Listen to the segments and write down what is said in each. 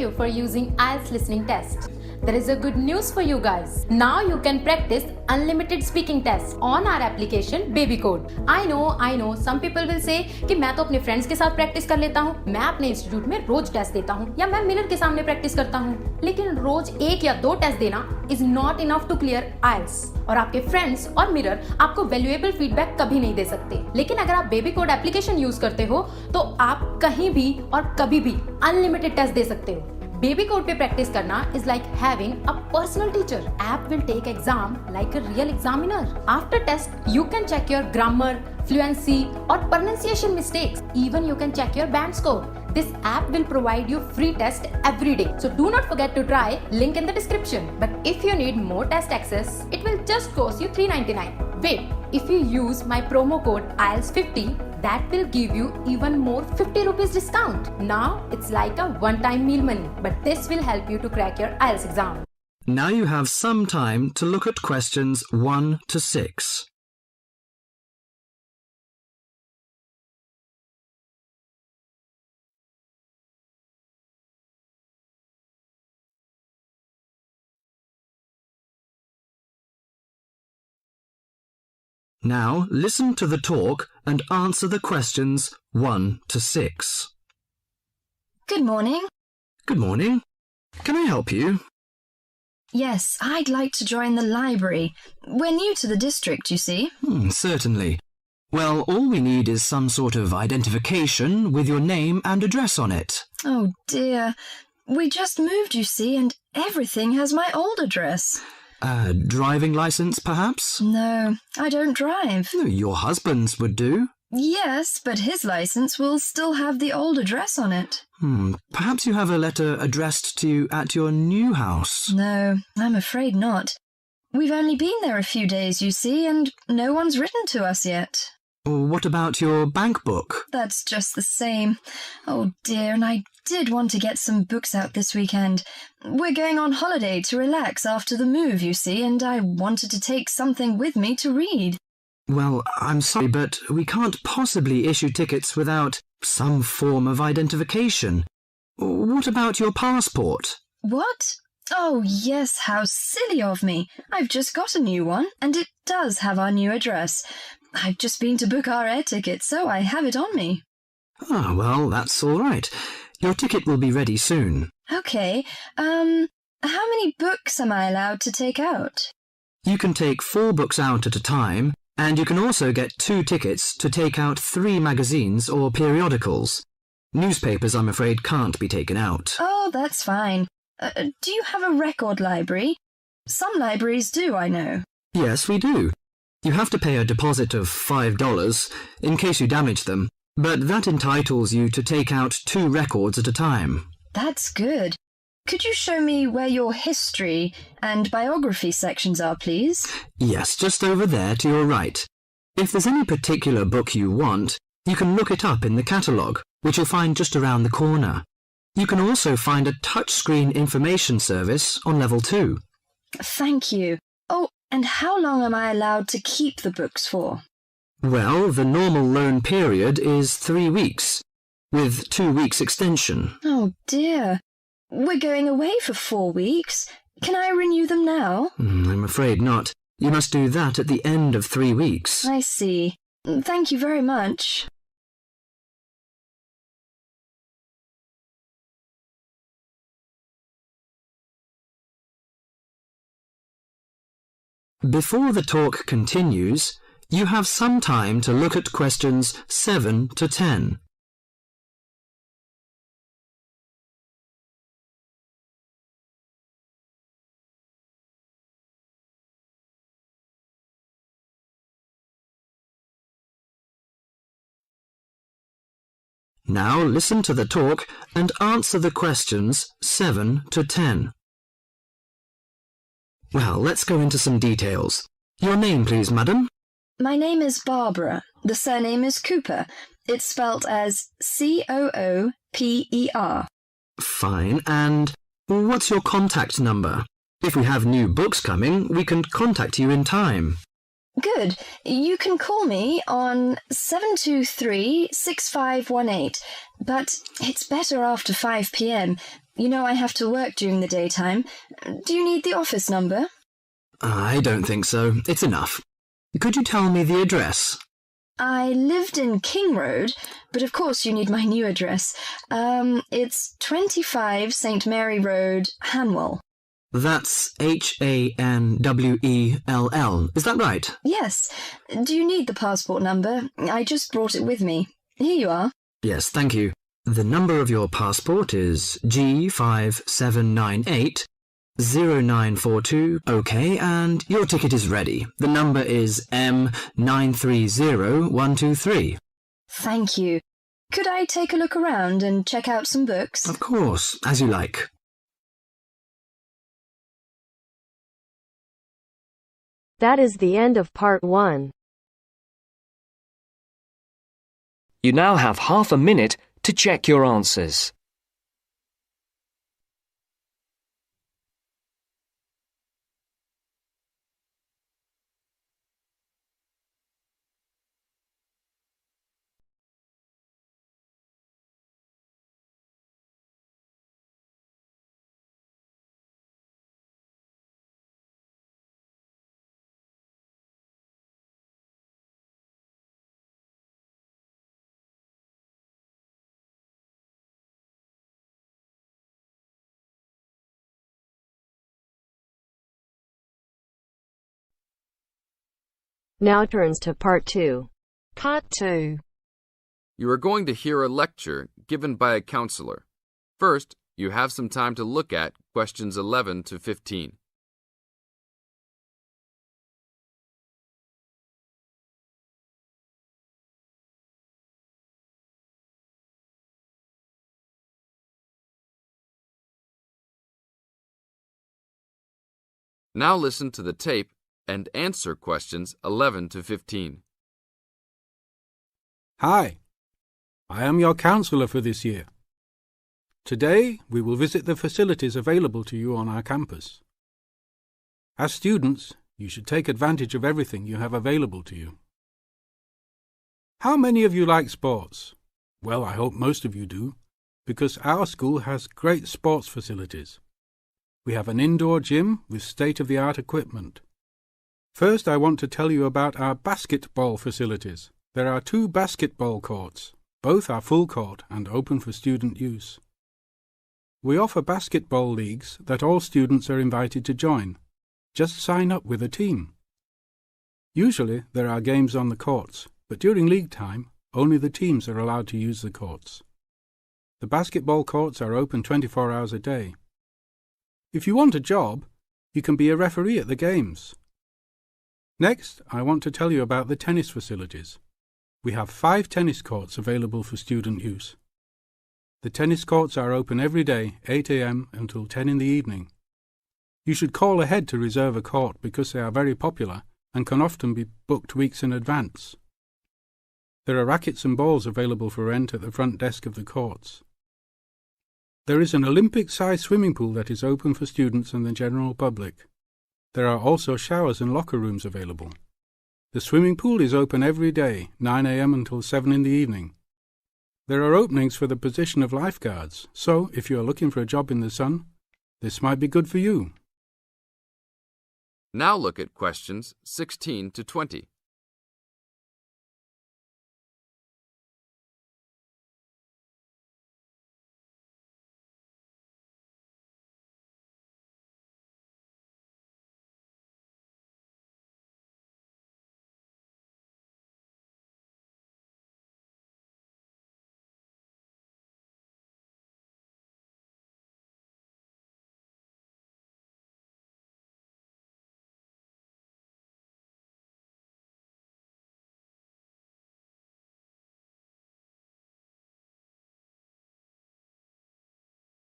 you for using IELTS listening test. There is a good news for you guys. Now you can practice unlimited speaking tests on our application Baby Code. I know some people will say कि मैं तो अपने friends के साथ practice कर लेता हूँ, मैं अपने इंस्टीट्यूट में रोज टेस्ट देता हूँ या मैं मिरर के सामने प्रैक्टिस करता हूँ, लेकिन रोज 1 या 2 टेस्ट देना is not enough to clear IELTS और आपके फ्रेंड्स और मिरर आपको वैल्यूएबल फीडबैक कभी नहीं दे सकते। लेकिन अगर आप बेबी कोड एप्लीकेशन यूज करते हो तो आप कहीं भी और कभी भी अनलिमिटेड टेस्ट दे सकते हो। बेबी कोड पे प्रैक्टिस करना is like having a personal teacher. App will take exam like a real examiner. After test, you can check your grammar, fluency or pronunciation mistakes. Even you can check your band score. This app will provide you free test every day. So do not forget to try. Link in the description. But if you need more test access, it will just cost you $3.99. Wait, if you use my promo code IELTS50, that will give you even more 50 rupees discount. Now it's like a one-time meal money, but this will help you to crack your IELTS exam. Now you have some time to look at questions 1 to 6. Now listen to the talk and answer the questions 1 to 6. Good morning. Good morning. Can I help you? Yes, I'd like to join the library. We're new to the district, you see. Certainly. Well, all we need is some sort of identification with your name and address on it. Oh dear. We just moved, you see, and everything has my old address. A driving license, perhaps? No, I don't drive. Your husband's would do. Yes, but his license will still have the old address on it. Perhaps you have a letter addressed to you at your new house. No, I'm afraid not. We've only been there a few days, you see, and no one's written to us yet. What about your bank book? That's just the same. Oh dear, and I did want to get some books out this weekend. We're going on holiday to relax after the move, you see, and I wanted to take something with me to read. Well, I'm sorry, but we can't possibly issue tickets without some form of identification. What about your passport? What? Oh, yes, how silly of me. I've just got a new one, and it does have our new address. I've just been to book our air ticket, so I have it on me. Ah, well, that's all right. Your ticket will be ready soon. Okay, how many books am I allowed to take out? You can take 4 books out at a time, and you can also get 2 tickets to take out 3 magazines or periodicals. Newspapers, I'm afraid, can't be taken out. Oh, that's fine. Do you have a record library? Some libraries do, I know. Yes, we do. You have to pay a deposit of $5 in case you damage them, but that entitles you to take out 2 records at a time. That's good. Could you show me where your history and biography sections are, please? Yes, just over there to your right. If there's any particular book you want, you can look it up in the catalogue, which you'll find just around the corner. You can also find a touchscreen information service on level 2. Thank you. Oh, and how long am I allowed to keep the books for? Well, the normal loan period is 3 weeks, with 2 weeks extension. Oh dear. We're going away for 4 weeks. Can I renew them now? I'm afraid not. You must do that at the end of 3 weeks. I see. Thank you very much. Before the talk continues, you have some time to look at questions 7 to 10. Now listen to the talk and answer the questions 7 to 10. Well, let's go into some details. Your name, please, madam? My name is Barbara. The surname is Cooper. It's spelt as Cooper. Fine. And what's your contact number? If we have new books coming, we can contact you in time. Good. You can call me on 723-6518, but it's better after 5 p.m. You know I have to work during the daytime. Do you need the office number? I don't think so. It's enough. Could you tell me the address? I lived in King Road, but of course you need my new address. It's 25 St. Mary Road, Hanwell. That's Hanwell. Is that right? Yes. Do you need the passport number? I just brought it with me. Here you are. Yes, thank you. The number of your passport is G57980942. OK, and your ticket is ready. The number is M930123. Thank you. Could I take a look around and check out some books? Of course, as you like. That is the end of part 1. You now have half a minute to check your answers. Now turns to part 2. Part 2. You are going to hear a lecture given by a counselor. First, you have some time to look at questions 11 to 15. Now listen to the tape and answer questions 11 to 15. Hi, I am your counsellor for this year. Today, we will visit the facilities available to you on our campus. As students, you should take advantage of everything you have available to you. How many of you like sports? Well, I hope most of you do, because our school has great sports facilities. We have an indoor gym with state-of-the-art equipment. First, I want to tell you about our basketball facilities. There are 2 basketball courts. Both are full court and open for student use. We offer basketball leagues that all students are invited to join. Just sign up with a team. Usually, there are games on the courts, but during league time, only the teams are allowed to use the courts. The basketball courts are open 24 hours a day. If you want a job, you can be a referee at the games. Next, I want to tell you about the tennis facilities. We have 5 tennis courts available for student use. The tennis courts are open every day, 8 a.m. until 10 in the evening. You should call ahead to reserve a court because they are very popular and can often be booked weeks in advance. There are rackets and balls available for rent at the front desk of the courts. There is an Olympic-sized swimming pool that is open for students and the general public. There are also showers and locker rooms available. The swimming pool is open every day, 9 a.m. until 7 in the evening. There are openings for the position of lifeguards, so if you are looking for a job in the sun, this might be good for you. Now look at questions 16 to 20.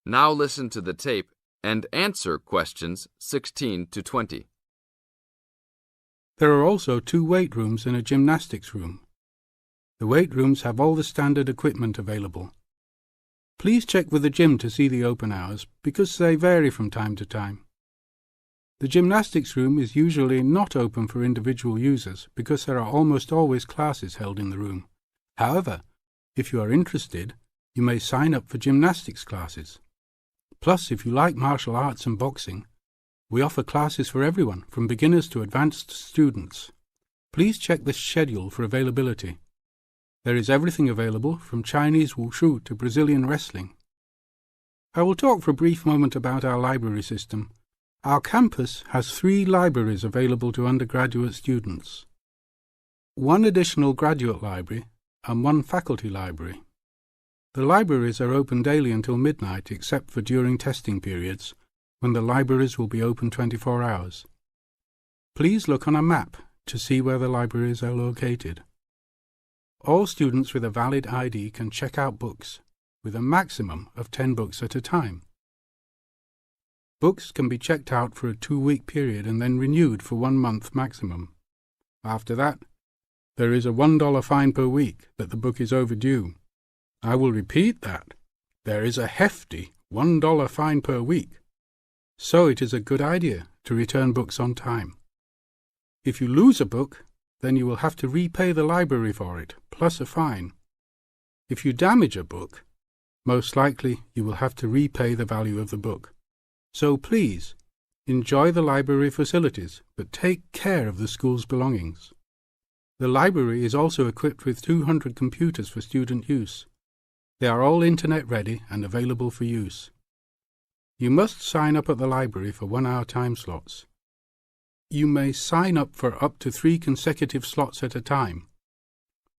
Now listen to the tape and answer questions 16 to 20. There are also 2 weight rooms and a gymnastics room. The weight rooms have all the standard equipment available. Please check with the gym to see the open hours because they vary from time to time. The gymnastics room is usually not open for individual users because there are almost always classes held in the room. However, if you are interested, you may sign up for gymnastics classes. Plus, if you like martial arts and boxing, we offer classes for everyone, from beginners to advanced students. Please check the schedule for availability. There is everything available, from Chinese wushu to Brazilian wrestling. I will talk for a brief moment about our library system. Our campus has 3 libraries available to undergraduate students, 1 additional graduate library and 1 faculty library. The libraries are open daily until midnight, except for during testing periods, when the libraries will be open 24 hours. Please look on a map to see where the libraries are located. All students with a valid ID can check out books, with a maximum of 10 books at a time. Books can be checked out for a 2-week period and then renewed for 1 month maximum. After that, there is a $1 fine per week that the book is overdue. I will repeat that. There is a hefty $1 fine per week. So it is a good idea to return books on time. If you lose a book, then you will have to repay the library for it, plus a fine. If you damage a book, most likely you will have to repay the value of the book. So please, enjoy the library facilities, but take care of the school's belongings. The library is also equipped with 200 computers for student use. They are all internet ready and available for use. You must sign up at the library for 1-hour time slots. You may sign up for up to 3 consecutive slots at a time.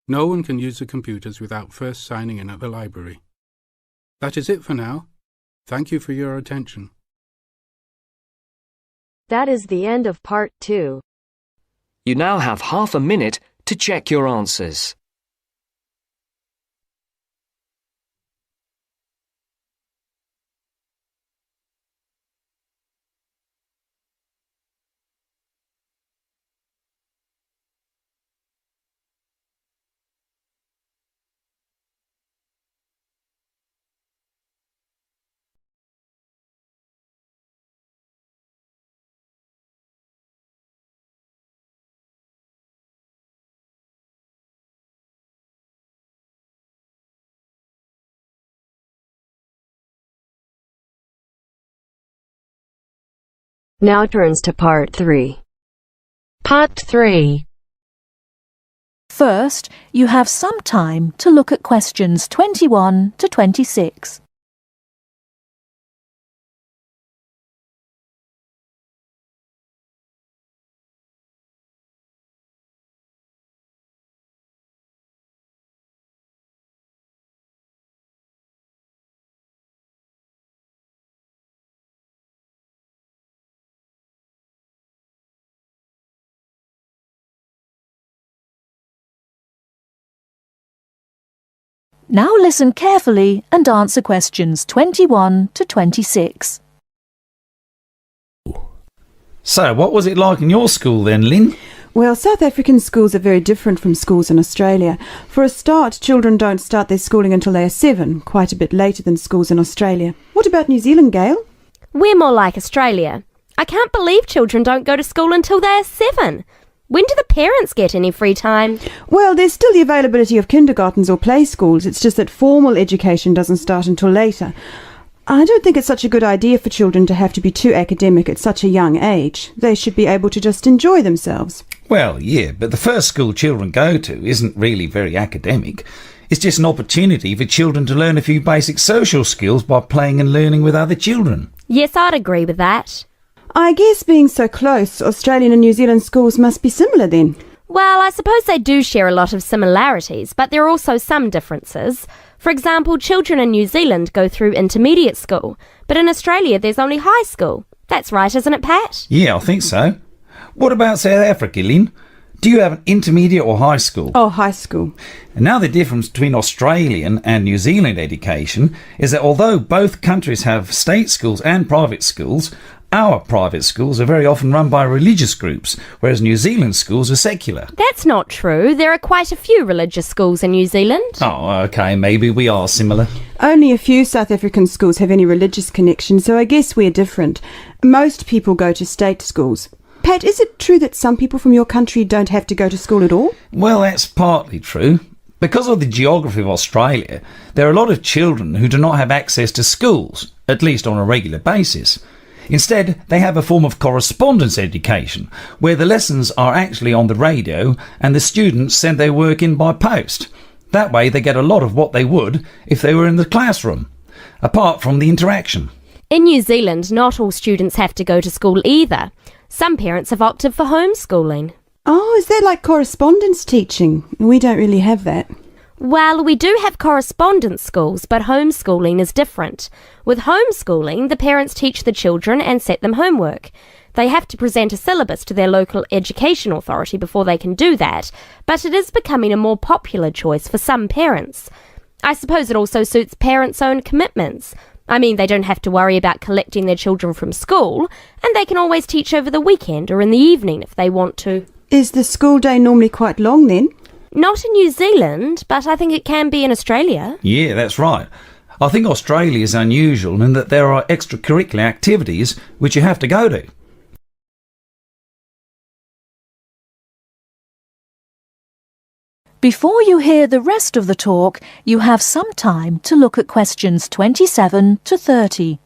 No one can use the computers without first signing in at the library. That is it for now. Thank you for your attention. That is the end of part 2. You now have half a minute to check your answers. Now turns to part 3. Part 3. First, you have some time to look at questions 21 to 26. Now listen carefully and answer questions 21 to 26. So, what was it like in your school then, Lynn? Well, South African schools are very different from schools in Australia. For a start, children don't start their schooling until they are 7, quite a bit later than schools in Australia. What about New Zealand, Gail? We're more like Australia. I can't believe children don't go to school until they're 7. When do the parents get any free time? Well, there's still the availability of kindergartens or play schools. It's just that formal education doesn't start until later. I don't think it's such a good idea for children to have to be too academic at such a young age. They should be able to just enjoy themselves. Well, yeah, but the first school children go to isn't really very academic. It's just an opportunity for children to learn a few basic social skills by playing and learning with other children. Yes, I'd agree with that. I guess being so close, Australian and New Zealand schools must be similar then. Well, I suppose they do share a lot of similarities, but there are also some differences. For example, children in New Zealand go through intermediate school, but in Australia there's only high school. That's right, isn't it, Pat? Yeah, I think so. What about South Africa, Lynn? Do you have an intermediate or high school? Oh, high school. And now the difference between Australian and New Zealand education is that although both countries have state schools and private schools, our private schools are very often run by religious groups, whereas New Zealand schools are secular. That's not true. There are quite a few religious schools in New Zealand. Oh, OK, maybe we are similar. Only a few South African schools have any religious connection, so I guess we're different. Most people go to state schools. Pat, is it true that some people from your country don't have to go to school at all? Well, that's partly true. Because of the geography of Australia, there are a lot of children who do not have access to schools, at least on a regular basis. Instead, they have a form of correspondence education, where the lessons are actually on the radio and the students send their work in by post. That way they get a lot of what they would if they were in the classroom, apart from the interaction. In New Zealand, not all students have to go to school either. Some parents have opted for homeschooling. Oh, is that like correspondence teaching? We don't really have that. Well, we do have correspondence schools, but homeschooling is different. With homeschooling, the parents teach the children and set them homework. They have to present a syllabus to their local education authority before they can do that, but it is becoming a more popular choice for some parents. I suppose it also suits parents' own commitments. I mean, they don't have to worry about collecting their children from school, and they can always teach over the weekend or in the evening if they want to. Is the school day normally quite long then? Not in New Zealand, but I think it can be in Australia. Yeah, that's right. I think Australia is unusual in that there are extracurricular activities which you have to go to. Before you hear the rest of the talk, you have some time to look at questions 27 to 30.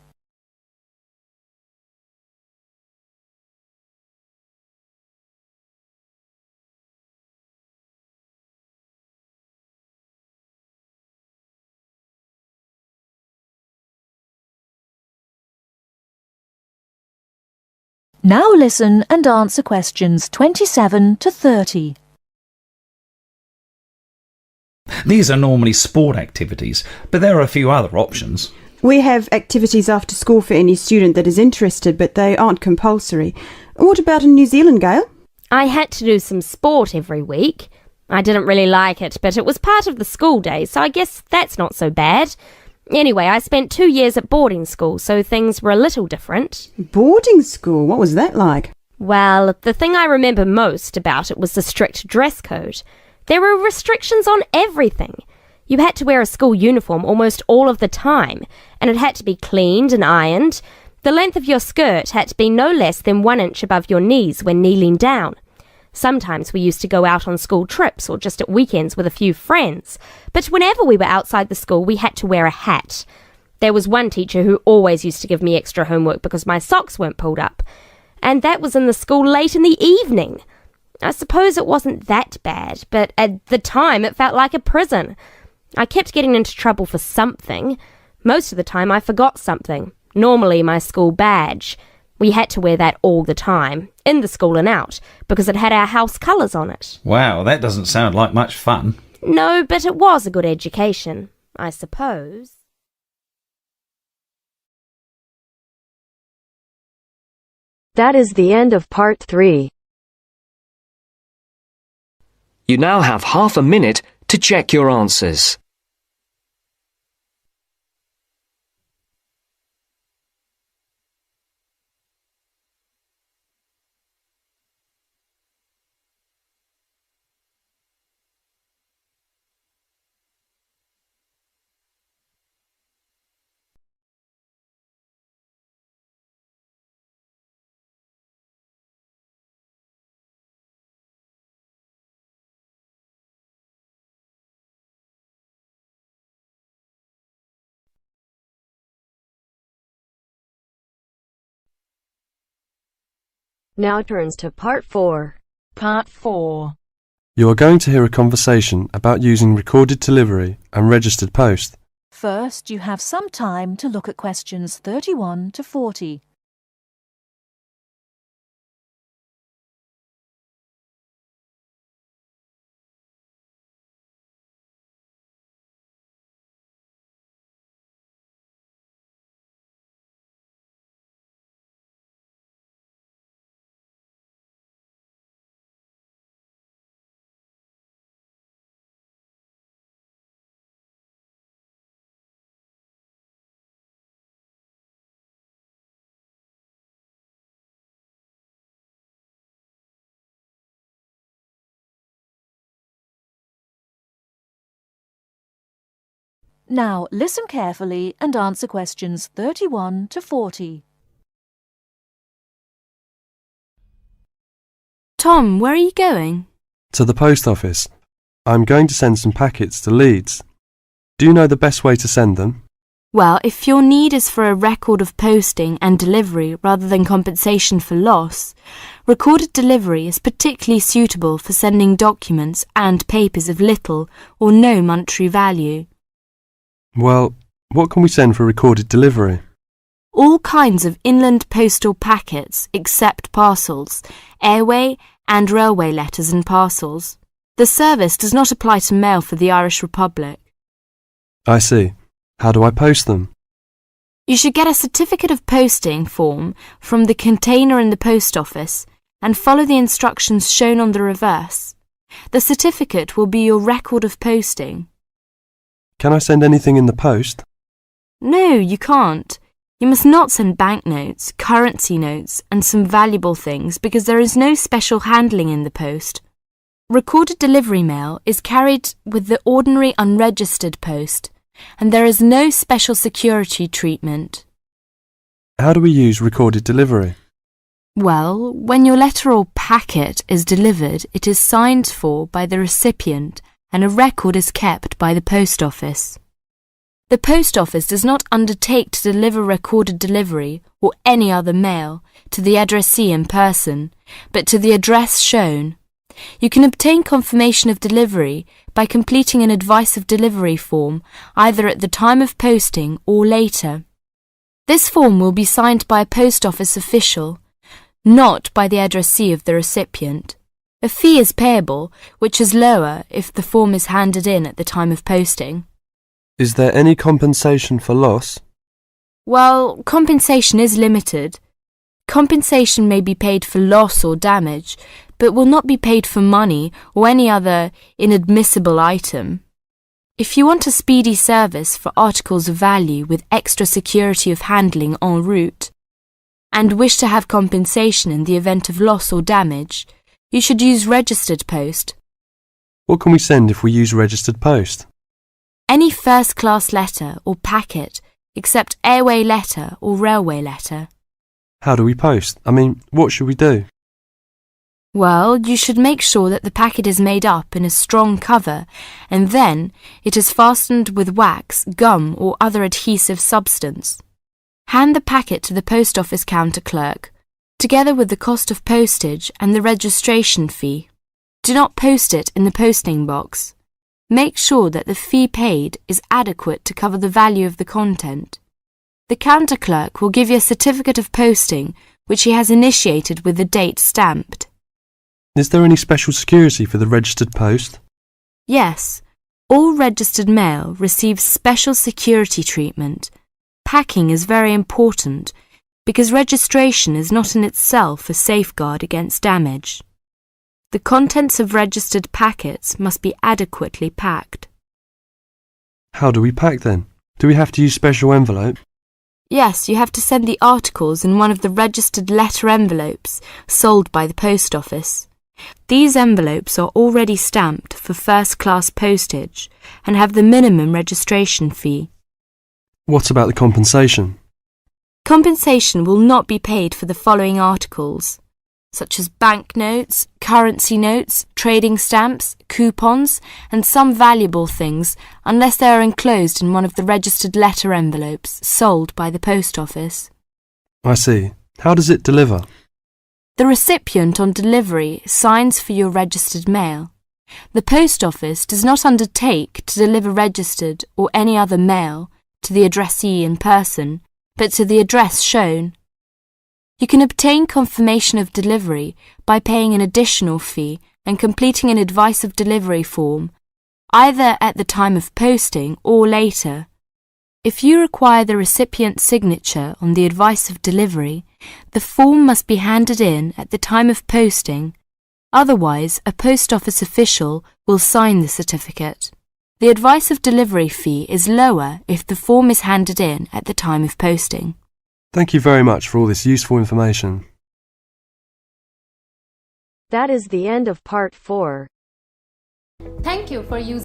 Now listen and answer questions 27 to 30. These are normally sport activities, but there are a few other options. We have activities after school for any student that is interested, but they aren't compulsory. What about in New Zealand, Gail? I had to do some sport every week. I didn't really like it, but it was part of the school day, so I guess that's not so bad. Anyway, I spent 2 years at boarding school, so things were a little different. Boarding school? What was that like? Well, the thing I remember most about it was the strict dress code. There were restrictions on everything. You had to wear a school uniform almost all of the time, and it had to be cleaned and ironed. The length of your skirt had to be no less than 1 inch above your knees when kneeling down. Sometimes we used to go out on school trips or just at weekends with a few friends, but whenever we were outside the school we had to wear a hat. There was one teacher who always used to give me extra homework because my socks weren't pulled up, and that was in the school late in the evening. I suppose it wasn't that bad, but at the time it felt like a prison. I kept getting into trouble for something. Most of the time I forgot something, normally my school badge. We had to wear that all the time, in the school and out, because it had our house colours on it. Wow, that doesn't sound like much fun. No, but it was a good education, I suppose. That is the end of part 3. You now have half a minute to check your answers. Now turns to part 4. Part 4. You are going to hear a conversation about using recorded delivery and registered post. First, you have some time to look at questions 31 to 40. Now listen carefully and answer questions 31 to 40. Tom, where are you going? To the post office. I'm going to send some packets to Leeds. Do you know the best way to send them? Well, if your need is for a record of posting and delivery rather than compensation for loss, recorded delivery is particularly suitable for sending documents and papers of little or no monetary value. Well, what can we send for recorded delivery? All kinds of inland postal packets except parcels, airway and railway letters and parcels. The service does not apply to mail for the Irish Republic. I see. How do I post them? You should get a certificate of posting form from the container in the post office and follow the instructions shown on the reverse. The certificate will be your record of posting. Can I send anything in the post? No, you can't. You must not send banknotes, currency notes, and some valuable things because there is no special handling in the post. Recorded delivery mail is carried with the ordinary unregistered post, and there is no special security treatment. How do we use recorded delivery? Well, when your letter or packet is delivered, it is signed for by the recipient and a record is kept by the post office. The post office does not undertake to deliver recorded delivery or any other mail to the addressee in person, but to the address shown. You can obtain confirmation of delivery by completing an advice of delivery form either at the time of posting or later. This form will be signed by a post office official, not by the addressee of the recipient. A fee is payable, which is lower if the form is handed in at the time of posting. Is there any compensation for loss? Well, compensation is limited. Compensation may be paid for loss or damage, but will not be paid for money or any other inadmissible item. If you want a speedy service for articles of value with extra security of handling en route, and wish to have compensation in the event of loss or damage, you should use registered post. What can we send if we use registered post? Any first-class letter or packet except airway letter or railway letter. How do we post? What should we do? Well, you should make sure that the packet is made up in a strong cover and then it is fastened with wax, gum or other adhesive substance. Hand the packet to the post office counter clerk, together with the cost of postage and the registration fee. Do not post it in the posting box. Make sure that the fee paid is adequate to cover the value of the content. The counter clerk will give you a certificate of posting which he has initiated with the date stamped. Is there any special security for the registered post? Yes, all registered mail receives special security treatment. Packing is very important because registration is not in itself a safeguard against damage. The contents of registered packets must be adequately packed. How do we pack then? Do we have to use special envelope? Yes, you have to send the articles in one of the registered letter envelopes sold by the post office. These envelopes are already stamped for first-class postage and have the minimum registration fee. What about the compensation? Compensation will not be paid for the following articles, such as banknotes, currency notes, trading stamps, coupons, and some valuable things, unless they are enclosed in one of the registered letter envelopes sold by the post office. I see. How does it deliver? The recipient on delivery signs for your registered mail. The post office does not undertake to deliver registered or any other mail to the addressee in person, but to the address shown. You can obtain confirmation of delivery by paying an additional fee and completing an advice of delivery form, either at the time of posting or later. If you require the recipient's signature on the advice of delivery, the form must be handed in at the time of posting. Otherwise, a post office official will sign the certificate. The advice of delivery fee is lower if the form is handed in at the time of posting. Thank you very much for all this useful information. That is the end of part 4. Thank you for using